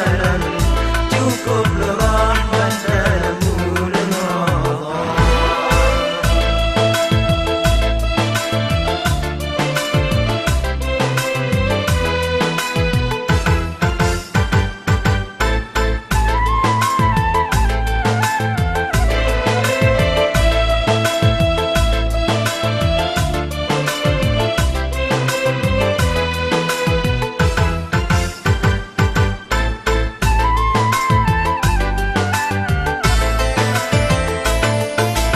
amalan. Cukuplah rahmat dalam bulan Ramadan.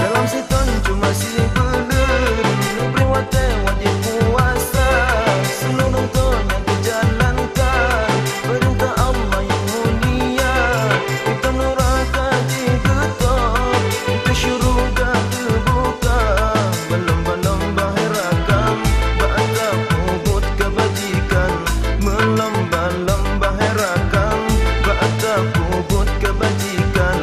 Dalam setahun cuma sebulan, peringatan wajib puasa. Seluruh tahun yang dijalankan perintah Allah yang mulia. Kita neraka diketok, kita syurga terbuka. Berlomba-lomba herakan, ba'da kubut kebajikan. Melomba-lomba herakan, ba'da kubut kebajikan.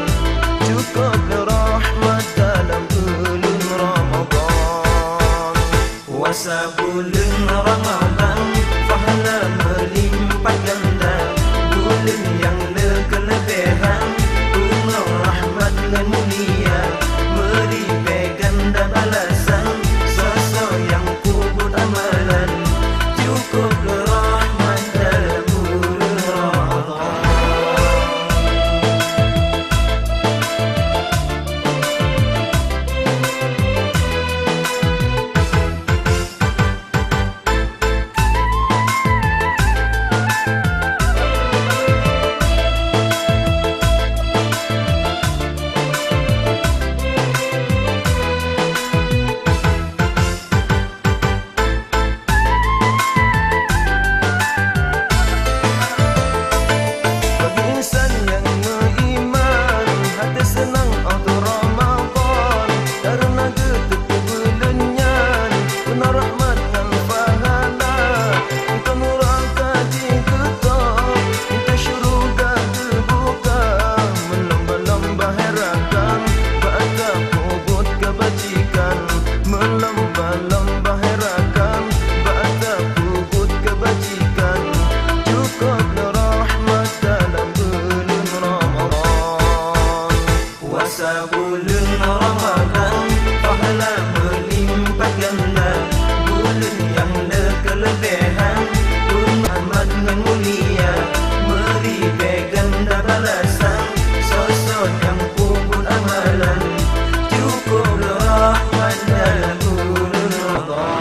Cukuplah rahmat dalam bulan Ramadan. Puasa bulan Ramadan, pahala melimpah ganda. Bulan yang kelebihan, penuh rahmat dan mulia. Beri ganda balasan, sosok yang kubur amalan. Cukuplah rahmat dalam bulan Ramadan. Bagi insan yang beriman, hati senang untuk Ramadan. Karena ketika bulannya penuh rahmat dan pahala. Kita neraka diketok, kita syurga terbuka. Melomba-lomba herakan, ba'da kubut kebajikan. Melomba-lomba herakan, ba'da kubut kebajikan. Cukuplah rahmat dalam bulan Ramadan. Puasa bulan Ramadan, pahala melimpah ganda. Bulan yang kelebihan, penuh rahmat dengan mulia. Beri ganda balasan, sosok yang kubur amalan. Cukuplah rahmat dalam bulan Ramadan.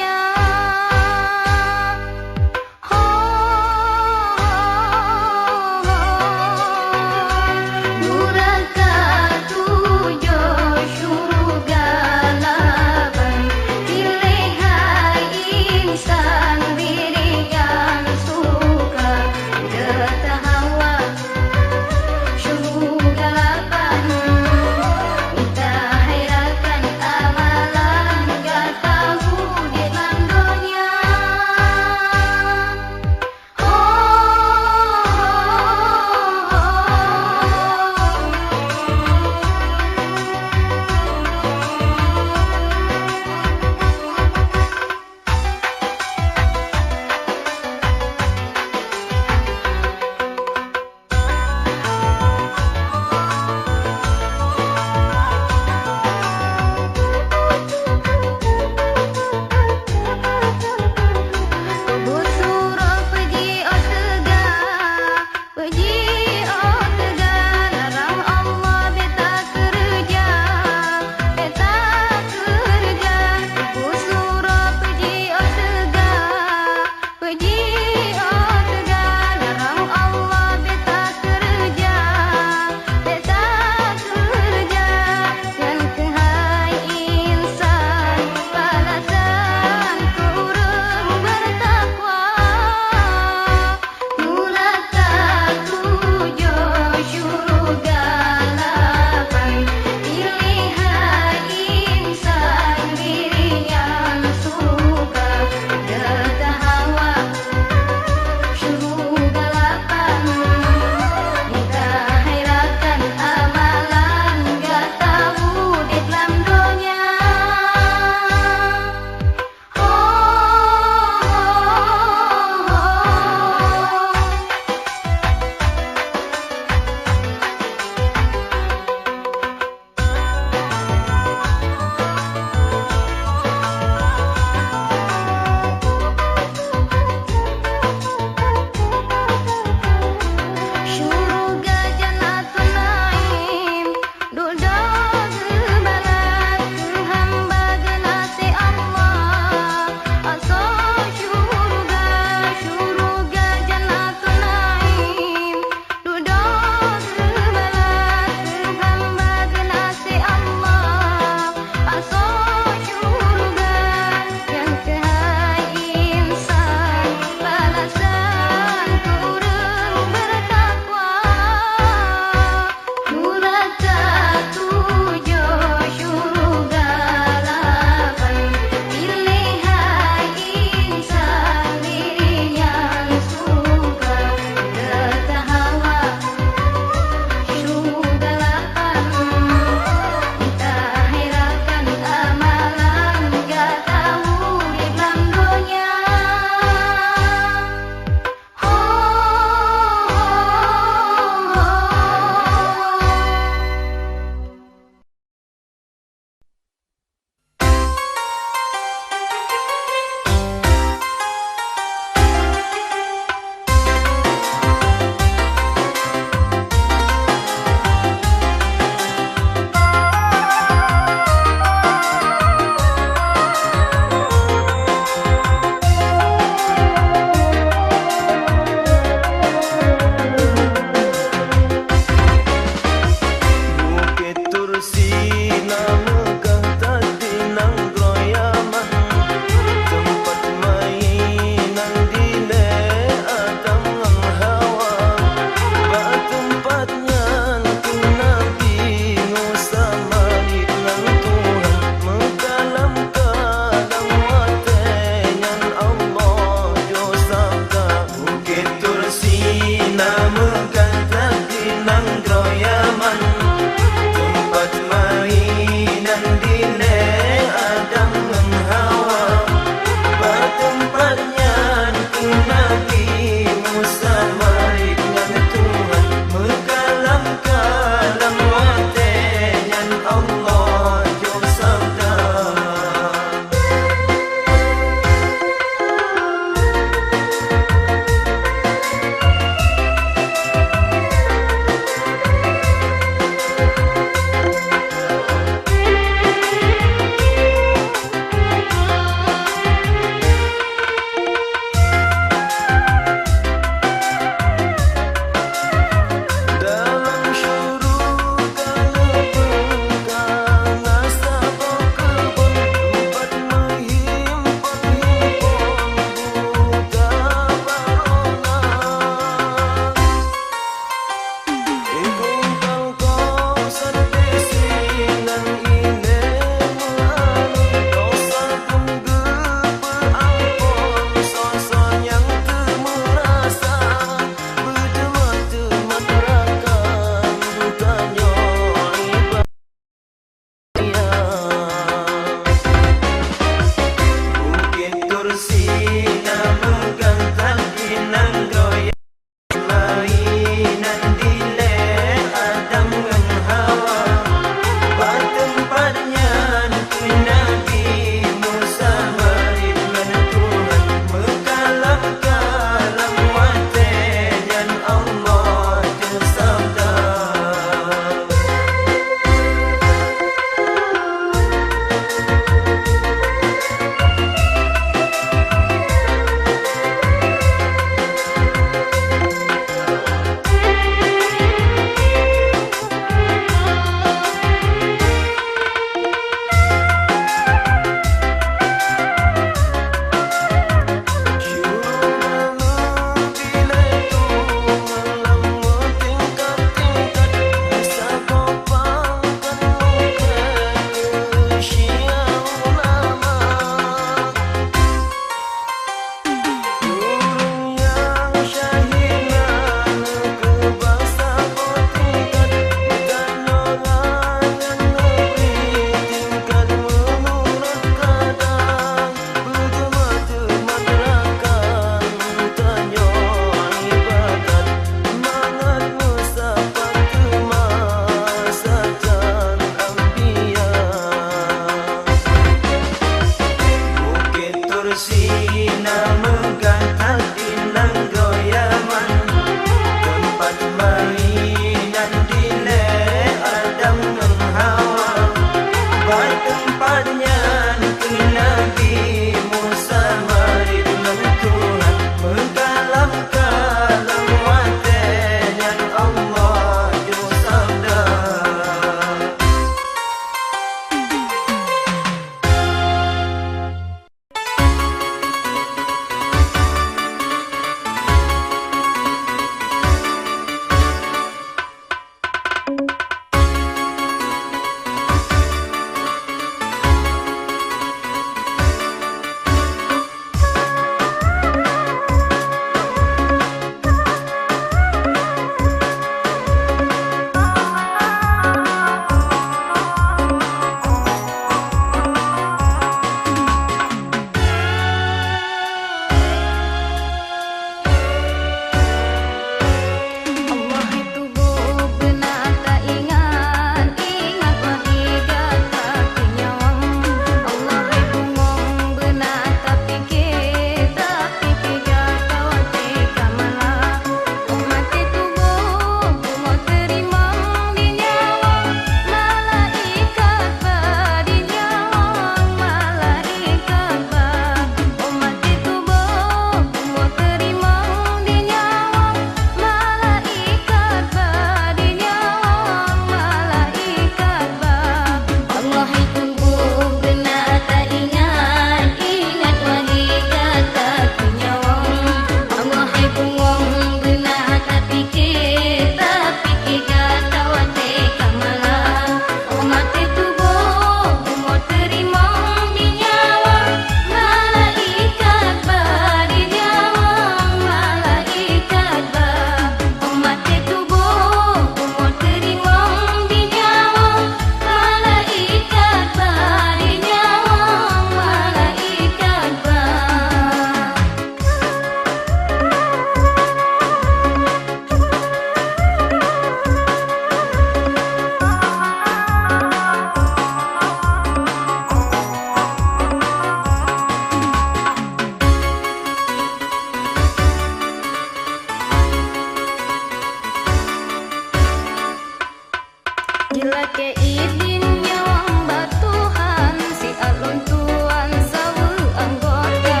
ke idin nyawang batuhan si alon tuan sawu anggota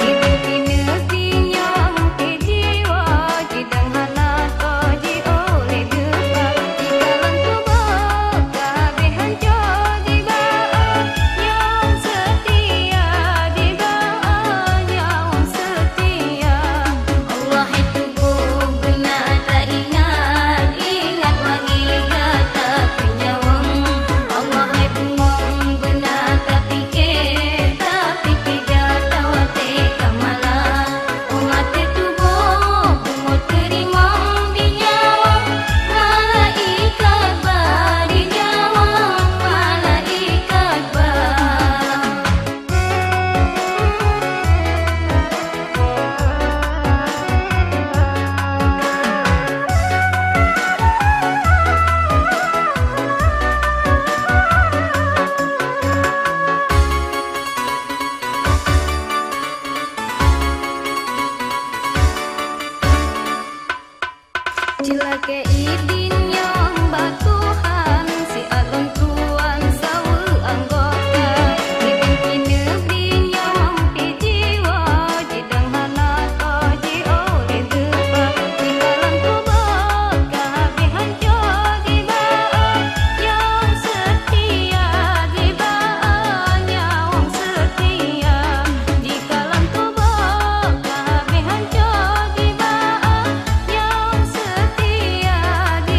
idin pinegi nyawang ke jiwa jidang hana koji oleh depa jikalan tuba kabehan jodi baa nyawang setia di baa nyawang setia Allah itu benar tak ingat lagi kata penyawang Allah itu benar tak fikir jatuh hati kamalah umat itu bungo terima di nyawang malaikat badi nyawang malaikat Cilake idin nyawang batuhan si alon tuan sawu anggota idin pinegi nyawang pi jiwa jidang hana koji oleh depa jikalan tuba kabehan jodi baa nyawang setia di baa nyawang setia jikalan tuba kabehan jodi baa nyawang setia di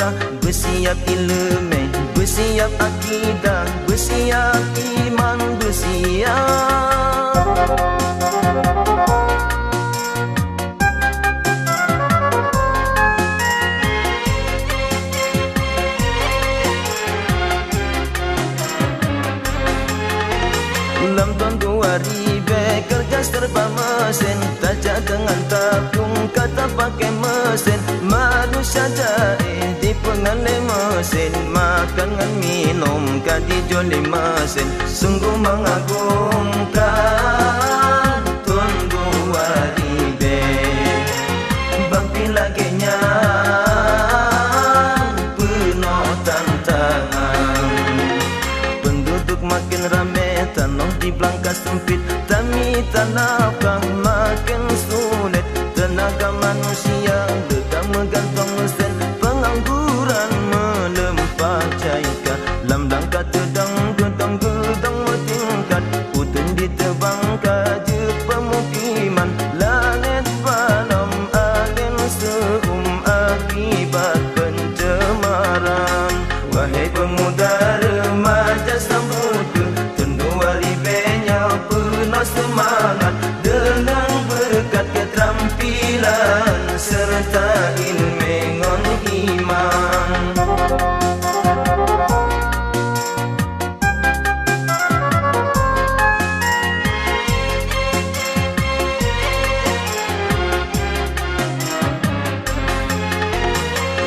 cinta, bersiap ilmu, bersiap akidah, bersiap iman, bersiap. Ulang tahun 2000 kerja serba mesin, tajak dengan tabung kata pakai mesin. Manusia jahil di pengalih mesin, makan dengan minum kadi joli mesin. Sungguh mengagumkan tahun 2000, bangki lagi penuh tantangan. Penduduk makin ramai, tanah di belangkas sempit, tanah nafkah makin sulit. Tenaga manusia lekang menggantung mesin, pengangguran melempah jika. Lam langkah tedang gedang bertingkat, putun ditebang kaje pemukiman. Langit malam angin seum akibat pencemaran. Wahai pemuda remaja sambut tahun 2000-nya penuh semangat, dengan berkat keterampilan serta ilmu ngon iman.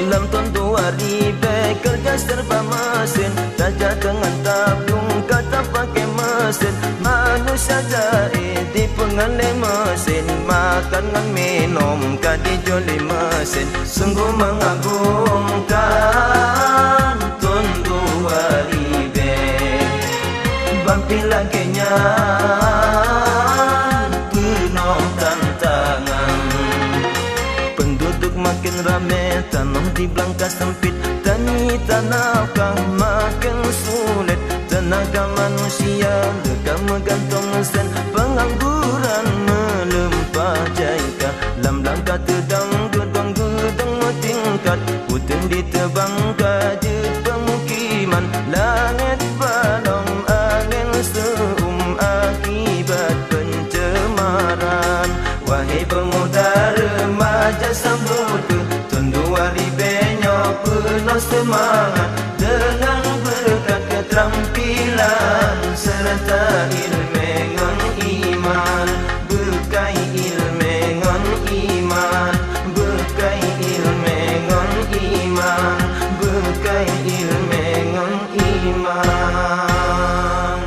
Dalam tahun 2000 kerja serba mesin, tajak dengan tabung kata pakai mesin. Manusia jahil di pengalih mesin, makan dengan minum kadi joli mesin. Sungguh mengagumkan tahun 2000, bangki lagi penuh tantangan. Penduduk makin ramai, tanah di belangkas sempit, tanah nafkah makin sulit. Tenaga manusia lekang menggantung mesin, pengangguran melempah jika. Lam langkah tedang gedang tingkat, putun ditebang kaje pemukiman. Langit balong angin seum akibat pencemaran. Wahai pemuda remaja sambut tahun 2000-nya penuh semangat, dengan berkat keterampilan serta ilmu ngon iman. Berkai ilmu ngon iman, berkai ilmu ngon iman, berkai ilmu ngon iman.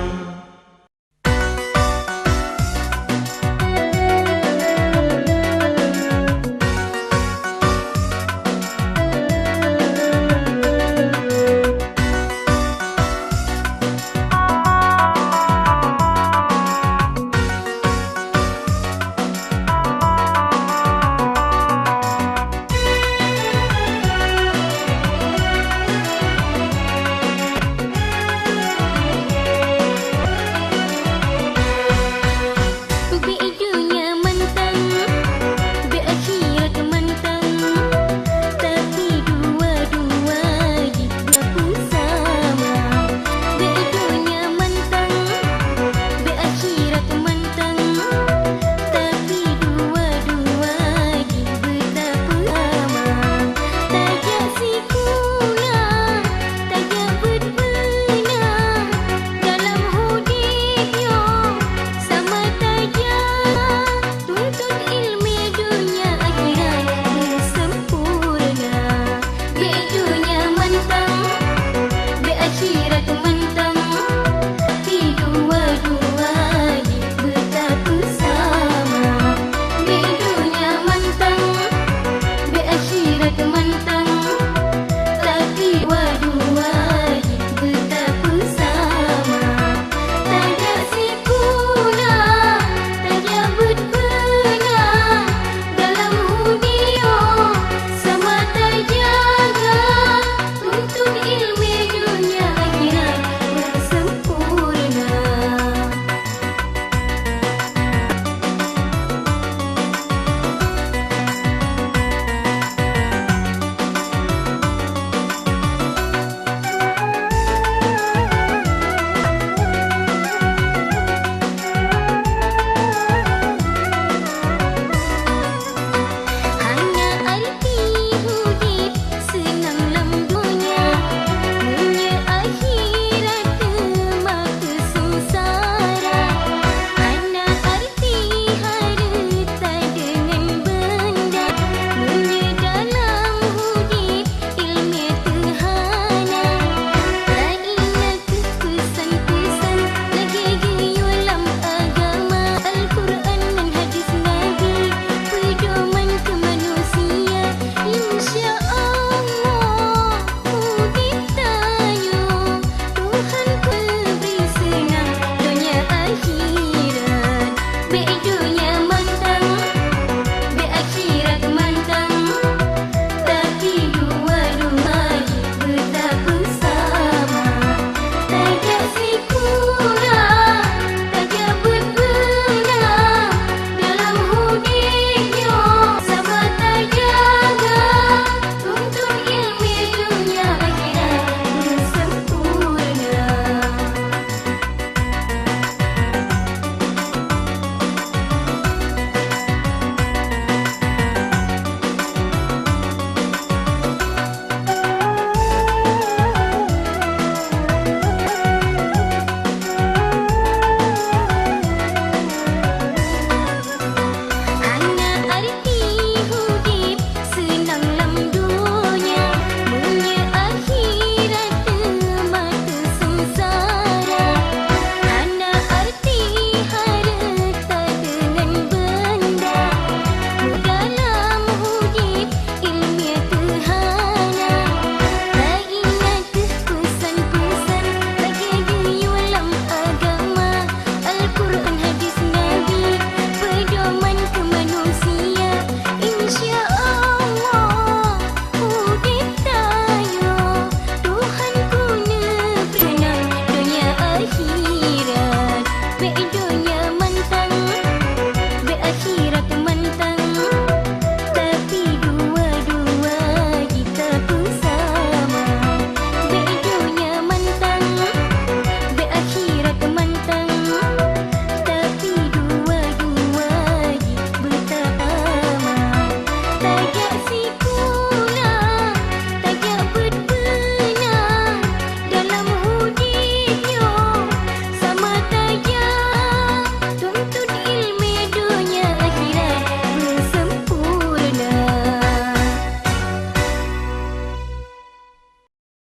BI